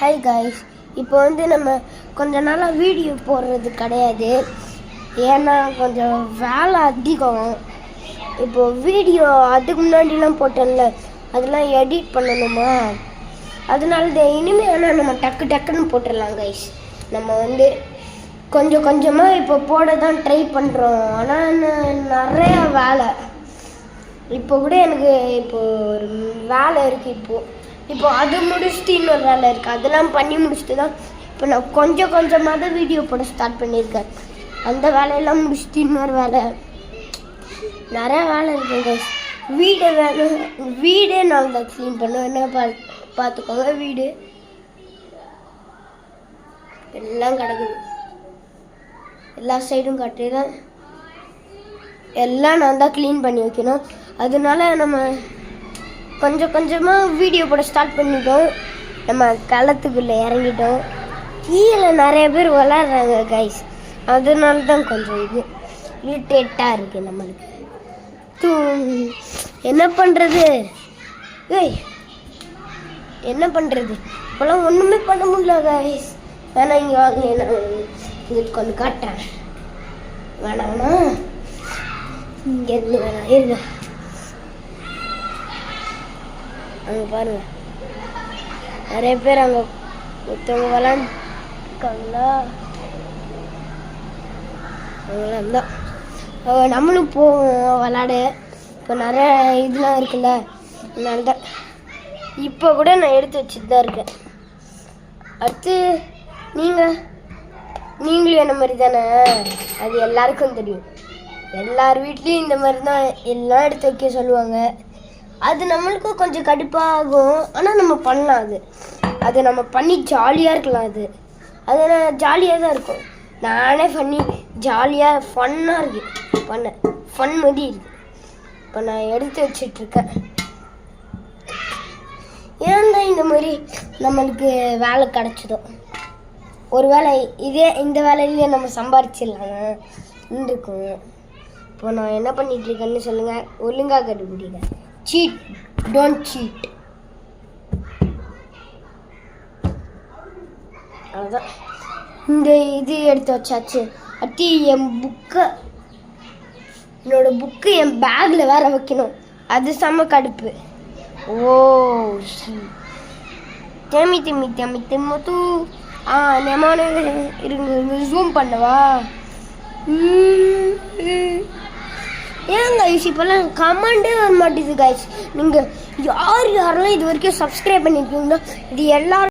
Hi guys, இப்போ நம்ம கொஞ்ச நாளாக வீடியோ போடுறது கிடையாது. ஏன்னா கொஞ்சம் வேலை அதிகம். இப்போது வீடியோ அதுக்கு முன்னாடிலாம் போட்டேன்ல, அதெல்லாம் எடிட் பண்ணணுமா, அதனால இனிமேல் நம்ம டக்குன்னு போட்டுடலாம் காய்ஸ். நம்ம கொஞ்சம் கொஞ்சமாக இப்போ போட தான் ட்ரை பண்ணுறோம். ஆனால் நிறைய வேலை. இப்போ கூட எனக்கு ஒரு வேலை இருக்குது. இப்போ அது முடிச்சுட்டு இன்னொரு வேலை இருக்குது. அதெல்லாம் பண்ணி முடிச்சுட்டு தான் இப்போ நான் கொஞ்சமாக தான் வீடியோ போட ஸ்டார்ட் பண்ணியிருக்கேன். அந்த வேலையெல்லாம் முடிச்சுட்டு இன்னொரு வேலை, நிறையா வேலை இருக்குது கைஸ். வீடே நான் தான் க்ளீன் பண்ணுவேன். என்ன பார்த்துக்கோங்க, வீடு எல்லாம் கிடக்குது. எல்லா சைடும் கட்டிதான் எல்லாம் நான் தான் க்ளீன் பண்ணி வைக்கணும். அதனால நம்ம கொஞ்சமாக வீடியோ போட ஸ்டார்ட் பண்ணிட்டோம். நம்ம களத்துக்குள்ளே இறங்கிட்டோம். கீழே நிறைய பேர் விளாட்றாங்க கைஸ். அதனால தான் கொஞ்சம் இரிட்டேட்டாக இருக்குது நம்மளுக்கு. என்ன பண்ணுறது? என்ன பண்ணுறது? இப்போலாம் ஒன்றுமே பண்ண முடியல கைஸ். வேணா இங்கே வாங்க, நான் உங்களுக்கு கொஞ்சம் காட்டுறேன். வேணாம்னா இங்கேருந்து வேணாம் இருங்க. அங்கே பாருங்க, நிறைய பேர் அங்கே ஒருத்தவங்க விளாண்டுருக்காங்களா. அவங்களாம் தான் நம்மளும் போவோம் விளாட. இப்போ நிறைய இதெல்லாம் இருக்குல்ல, அதனால தான் இப்போ கூட நான் எடுத்து வச்சுட்டு தான் இருக்கேன். அடுத்து நீங்களும் என்ன மாதிரி தானே, அது எல்லாருக்கும் தெரியும். எல்லார் வீட்லேயும் இந்த மாதிரி தான் எல்லாம் எடுத்து வைக்க சொல்லுவாங்க. அது நம்மளுக்கும் கொஞ்சம் கடுப்பாகும். ஆனால் நம்ம பண்ணலாம். அது நம்ம பண்ணி ஜாலியாக இருக்கலாம். அது ஜாலியாக தான் இருக்கும். நானே பண்ணி ஜாலியாக ஃபன்னாக இருக்குது. ஃபன் மாதிரி இருக்குது. இப்போ நான் எடுத்து வச்சிட்ருக்கேன். ஏன் தான் இந்த மாதிரி நம்மளுக்கு வேலை கிடச்சிதோ. ஒரு வேலை இந்த வேலையிலேயே நம்ம சம்பாரிச்சிடலாம் இருக்கும். இப்போ நான் என்ன பண்ணிகிட்ருக்கேன்னு சொல்லுங்கள், ஒழுங்காக கண்டுபிடிங்க. Cheat, don't cheat. அதுதான் இந்த எடுத்து வச்சாச்சு. அடுத்து என்னோட புக்கு என் பேக்கில் வேற வைக்கணும். அது செம்ம கடுப்பு. ஓ தெம்மத்து நெமான இருங்க, ஜூம் பண்ணவா? ஏன் கைஸ் இப்போல்லாம் கமெண்டே வர மாட்டேங்குது கைஸ். நீங்கள் யாரெல்லாம் இது வரைக்கும் சப்ஸ்கிரைப் பண்ணியிருக்கீங்களோ இது எல்லாரும்